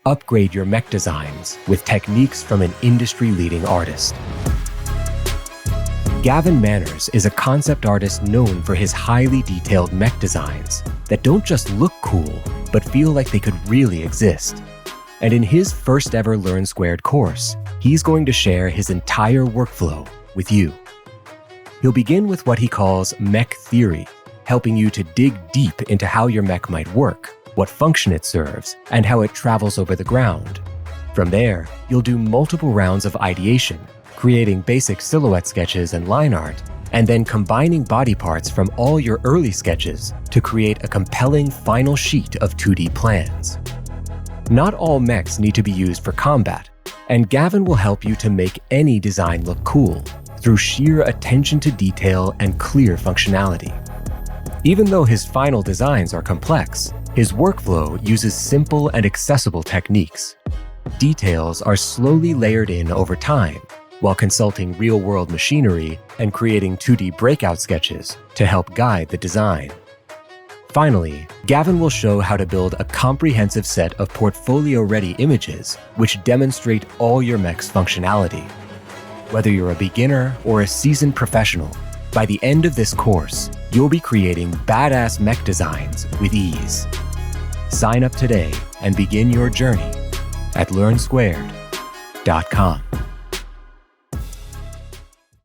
Upgrade your mech designs with techniques from an industry-leading artist. Gavin Manners is a concept artist known for his highly detailed mech designs that don't just look cool, but feel like they could really exist. And in his first ever Learn Squared course, he's going to share his entire workflow with you. He'll begin with what he calls mech theory, helping you to dig deep into how your mech might work, what function it serves, and how it travels over the ground. From there, you'll do multiple rounds of ideation, creating basic silhouette sketches and line art, and then combining body parts from all your early sketches to create a compelling final sheet of 2D plans. Not all mechs need to be used for combat, and Gavin will help you to make any design look cool through sheer attention to detail and clear functionality. Even though his final designs are complex, his workflow uses simple and accessible techniques. Details are slowly layered in over time, while consulting real-world machinery and creating 2D breakout sketches to help guide the design. Finally, Gavin will show how to build a comprehensive set of portfolio-ready images which demonstrate all your mech's functionality. Whether you're a beginner or a seasoned professional, by the end of this course, you'll be creating badass mech designs with ease. Sign up today and begin your journey at LearnSquared.com.